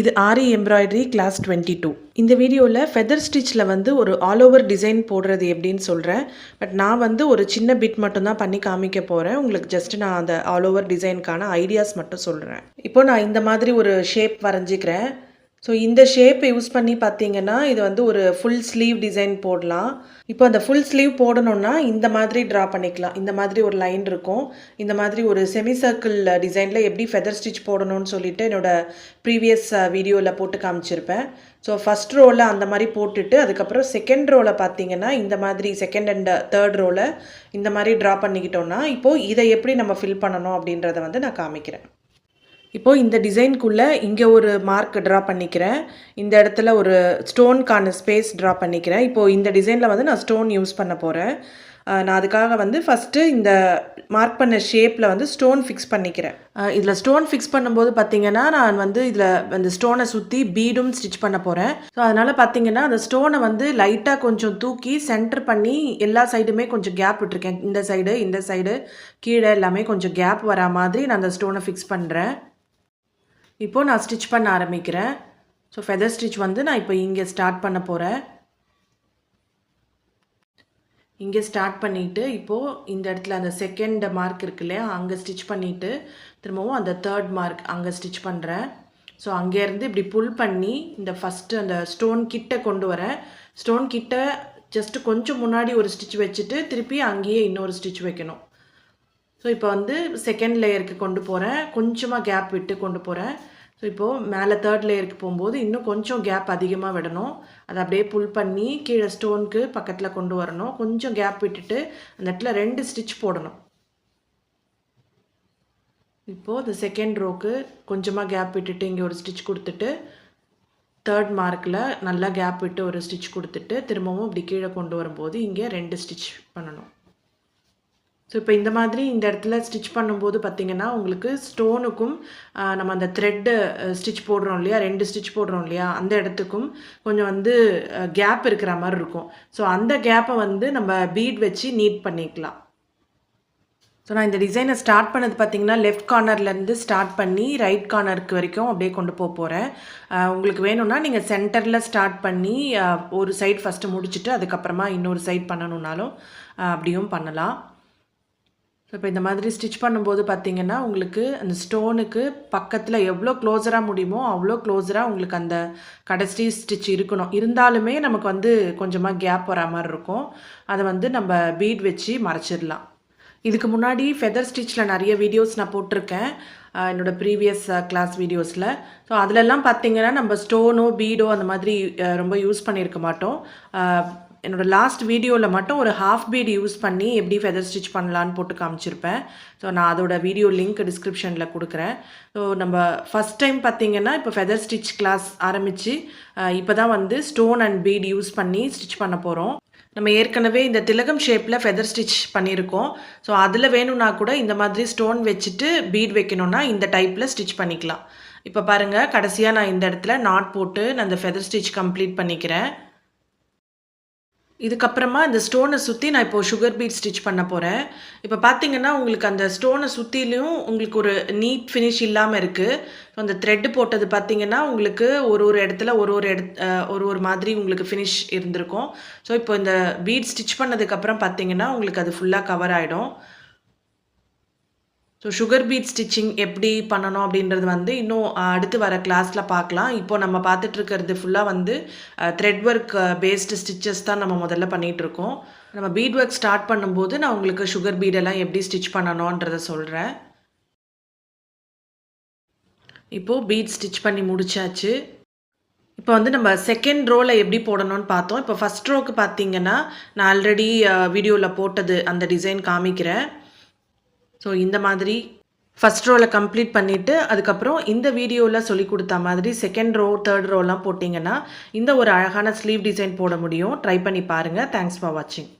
இது ஆரி embroidery class 22. இந்த வீடியோவில் ஃபெதர் ஸ்டிச்சில் வந்து ஒரு ஆல் ஓவர் டிசைன் போடுறது எப்படின்னு சொல்கிறேன். பட் நான் வந்து ஒரு சின்ன பிட் மட்டும்தான் பண்ணி காமிக்க போகிறேன். உங்களுக்கு ஜஸ்ட் நான் அந்த ஆல் ஓவர் டிசைனுக்கான ஐடியாஸ் மட்டும் சொல்கிறேன். இப்போ நான் இந்த மாதிரி ஒரு ஷேப் வரைஞ்சிக்கிறேன். ஸோ இந்த ஷேப்பை யூஸ் பண்ணி பார்த்தீங்கன்னா இது வந்து ஒரு ஃபுல் ஸ்லீவ் டிசைன் போடலாம். இப்போ அந்த ஃபுல் ஸ்லீவ் போடணுன்னா இந்த மாதிரி ட்ரா பண்ணிக்கலாம். இந்த மாதிரி ஒரு லைன் இருக்கும். இந்த மாதிரி ஒரு செமி சர்க்கிள் டிசைனில் எப்படி ஃபெதர் ஸ்டிச் போடணும்னு சொல்லிட்டு என்னோடய ப்ரீவியஸ் வீடியோவில் போட்டு காமிச்சிருப்பேன். ஸோ ஃபஸ்ட் ரோவில் அந்த மாதிரி போட்டுட்டு அதுக்கப்புறம் செகண்ட் ரோவில் பார்த்தீங்கன்னா இந்த மாதிரி செகண்ட் அண்ட் தேர்ட் ரோவில் இந்த மாதிரி ட்ரா பண்ணிக்கிட்டோன்னா இப்போது இதை எப்படி நம்ம ஃபில் பண்ணணும் அப்படின்றத வந்து நான் காமிக்கிறேன். இப்போது இந்த டிசைனுக்குள்ளே இங்கே ஒரு மார்க் ட்ரா பண்ணிக்கிறேன். இந்த இடத்துல ஒரு ஸ்டோனுக்கான ஸ்பேஸ் ட்ரா பண்ணிக்கிறேன். இப்போது இந்த டிசைனில் வந்து நான் ஸ்டோன் யூஸ் பண்ண போகிறேன். நான் அதுக்காக வந்து ஃபஸ்ட்டு இந்த மார்க் பண்ண ஷேப்பில் வந்து ஸ்டோன் ஃபிக்ஸ் பண்ணிக்கிறேன். இதில் ஸ்டோன் ஃபிக்ஸ் பண்ணும்போது பார்த்திங்கன்னா நான் வந்து இதில் அந்த ஸ்டோனை சுற்றி பீடும் ஸ்டிச் பண்ண போகிறேன். ஸோ அதனால் பார்த்திங்கன்னா அந்த ஸ்டோனை வந்து லைட்டாக கொஞ்சம் தூக்கி சென்டர் பண்ணி எல்லா சைடுமே கொஞ்சம் கேப் விட்டுருக்கேன். இந்த சைடு கீழே எல்லாமே கொஞ்சம் கேப் வரா மாதிரி நான் அந்த ஸ்டோனை ஃபிக்ஸ் பண்ணுறேன். இப்போது நான் ஸ்டிச் பண்ண ஆரம்பிக்கிறேன். ஸோ ஃபெதர் ஸ்டிச் வந்து நான் இப்போ இங்கே ஸ்டார்ட் பண்ண போகிறேன். இங்கே ஸ்டார்ட் பண்ணிவிட்டு இப்போது இந்த இடத்துல அந்த செகண்ட் மார்க் இருக்கு இல்லையா, அங்கே ஸ்டிச் பண்ணிவிட்டு திரும்பவும் அந்த தேர்ட் மார்க் அங்கே ஸ்டிச் பண்ணுறேன். ஸோ அங்கேருந்து இப்படி புல் பண்ணி இந்த ஃபஸ்ட்டு அந்த ஸ்டோன் கிட்ட கொண்டு வரேன். ஸ்டோன் கிட்ட ஜஸ்ட்டு கொஞ்சம் முன்னாடி ஒரு ஸ்டிச் வச்சுட்டு திருப்பி அங்கேயே இன்னொரு ஸ்டிச் வைக்கணும். ஸோ இப்போ வந்து செகண்ட் லேயருக்கு கொண்டு போகிறேன். கொஞ்சமாக கேப் விட்டு கொண்டு போகிறேன். ஸோ இப்போது மேலே தேர்ட் லேயருக்கு போகும்போது இன்னும் கொஞ்சம் கேப் அதிகமாக விடணும். அதை அப்படியே புல் பண்ணி கீழே ஸ்டோனுக்கு பக்கத்தில் கொண்டு வரணும். கொஞ்சம் கேப் விட்டுட்டு அந்த இடத்துல 2 ஸ்டிச் போடணும். இப்போது இந்த செகண்ட் ரோக்கு கொஞ்சமாக கேப் விட்டுட்டு இங்கே ஒரு ஸ்டிச் கொடுத்துட்டு தேர்ட் மார்க்கில் நல்லா கேப் விட்டு ஒரு ஸ்டிச் கொடுத்துட்டு திரும்பவும் இப்படி கீழே கொண்டு வரும்போது இங்கே 2 ஸ்டிச் பண்ணணும். ஸோ இப்போ இந்த மாதிரி இந்த இடத்துல ஸ்டிச் பண்ணும்போது பார்த்திங்கன்னா உங்களுக்கு ஸ்டோனுக்கும் நம்ம அந்த த்ரெட்டு ஸ்டிச் போடுறோம் இல்லையா, 2 ஸ்டிச் போடுறோம் இல்லையா, அந்த இடத்துக்கும் கொஞ்சம் வந்து கேப் இருக்கிற மாதிரி இருக்கும். ஸோ அந்த கேப்பை வந்து நம்ம பீட் வச்சு நீட் பண்ணிக்கலாம். ஸோ நான் இந்த டிசைனை ஸ்டார்ட் பண்ணது பார்த்திங்கன்னா லெஃப்ட் கார்னர்லேருந்து ஸ்டார்ட் பண்ணி ரைட் கார்னருக்கு வரைக்கும் அப்படியே கொண்டு போகிறேன். உங்களுக்கு வேணும்னா நீங்கள் சென்டரில் ஸ்டார்ட் பண்ணி ஒரு சைடு ஃபஸ்ட்டு முடிச்சுட்டு அதுக்கப்புறமா இன்னொரு சைட் பண்ணணுன்னாலும் அப்படியும் பண்ணலாம். ஸோ இப்போ இந்த மாதிரி ஸ்டிச் பண்ணும்போது பார்த்திங்கன்னா உங்களுக்கு அந்த ஸ்டோனுக்கு பக்கத்தில் எவ்வளோ க்ளோஸராக முடியுமோ அவ்வளோ க்ளோஸராக உங்களுக்கு அந்த கடைசி ஸ்டிச் இருக்கணும். இருந்தாலுமே நமக்கு வந்து கொஞ்சமாக கேப் வரா மாதிரி இருக்கும். அதை வந்து நம்ம பீட் வச்சு மறைச்சிடலாம். இதுக்கு முன்னாடி ஃபெதர் ஸ்டிச்சில் நிறைய வீடியோஸ் நான் போட்டிருக்கேன் என்னோடய ப்ரீவியஸ் கிளாஸ் வீடியோஸில். ஸோ அதிலெல்லாம் பார்த்திங்கன்னா நம்ம ஸ்டோனோ பீடோ அந்த மாதிரி ரொம்ப யூஸ் பண்ணியிருக்க மாட்டோம். என்னோடய லாஸ்ட் வீடியோவில் மட்டும் ஒரு ஹாஃப் பீட் யூஸ் பண்ணி எப்படி ஃபெதர் ஸ்டிச் பண்ணலான்னு போட்டு காமிச்சிருப்பேன். ஸோ நான் அதோட வீடியோ லிங்க் டிஸ்கிரிப்ஷனில் கொடுக்குறேன். ஸோ நம்ம ஃபஸ்ட் டைம் பார்த்திங்கன்னா இப்போ ஃபெதர் ஸ்டிச் கிளாஸ் ஆரம்பித்து இப்போ தான் வந்து ஸ்டோன் அண்ட் பீட் யூஸ் பண்ணி ஸ்டிச் பண்ண போகிறோம். நம்ம ஏற்கனவே இந்த திலகம் ஷேப்பில் ஃபெதர் ஸ்டிச் பண்ணியிருக்கோம். ஸோ அதில் வேணும்னா கூட இந்த மாதிரி ஸ்டோன் வச்சுட்டு பீட் வைக்கணுன்னா இந்த டைப்பில் ஸ்டிச் பண்ணிக்கலாம். இப்போ பாருங்கள், கடைசியாக நான் இந்த இடத்துல நாட் போட்டு நான் இந்த ஃபெதர் ஸ்டிச் கம்ப்ளீட் பண்ணிக்கிறேன். இதுக்கப்புறமா இந்த ஸ்டோனை சுற்றி நான் இப்போது சுகர் பீட் ஸ்டிச் பண்ண போகிறேன். இப்போ பார்த்திங்கன்னா உங்களுக்கு அந்த ஸ்டோனை சுற்றிலையும் உங்களுக்கு ஒரு நீட் ஃபினிஷ் இல்லாமல் இருக்குது. ஸோ அந்த த்ரெட்டு போட்டது பார்த்திங்கன்னா உங்களுக்கு ஒரு இடத்துல ஒரு மாதிரி உங்களுக்கு ஃபினிஷ் இருந்திருக்கும். ஸோ இப்போ இந்த பீட் ஸ்டிச் பண்ணதுக்கப்புறம் பார்த்திங்கன்னா உங்களுக்கு அது ஃபுல்லாக கவர் ஆகிடும். ஸோ சுகர் பீட் ஸ்டிச்சிங் எப்படி பண்ணணும் அப்படின்றது வந்து இன்னும் அடுத்து வர கிளாஸில் பார்க்கலாம். இப்போ நம்ம பார்த்துட்ருக்கிறது ஃபுல்லாக வந்து த்ரெட் ஒர்க் பேஸ்டு ஸ்டிச்சஸ் தான் நம்ம முதல்ல பண்ணிகிட்ருக்கோம். நம்ம பீட் ஒர்க் ஸ்டார்ட் பண்ணும்போது நான் உங்களுக்கு சுகர் பீடெல்லாம் எப்படி ஸ்டிச் பண்ணணுன்றதை சொல்கிறேன். இப்போது பீட் ஸ்டிச் பண்ணி முடிச்சாச்சு. இப்போ வந்து நம்ம செகண்ட் ரோவில் எப்படி போடணும்னு பார்த்தோம். இப்போ ஃபஸ்ட் ரோக்கு பார்த்திங்கன்னா நான் ஆல்ரெடி வீடியோவில் போட்டது அந்த டிசைன் காமிக்கிறேன். ஸோ இந்த மாதிரி ஃபஸ்ட் ரோவில் கம்ப்ளீட் பண்ணிவிட்டு அதுக்கப்புறம் இந்த வீடியோவில் சொல்லி கொடுத்த மாதிரி செகண்ட் ரோ தேர்ட் ரோலாம் போட்டிங்கன்னா இந்த ஒரு அழகான ஸ்லீவ் டிசைன் போட முடியும். ட்ரை பண்ணி பாருங்கள். தேங்க்ஸ் ஃபார் வாட்சிங்.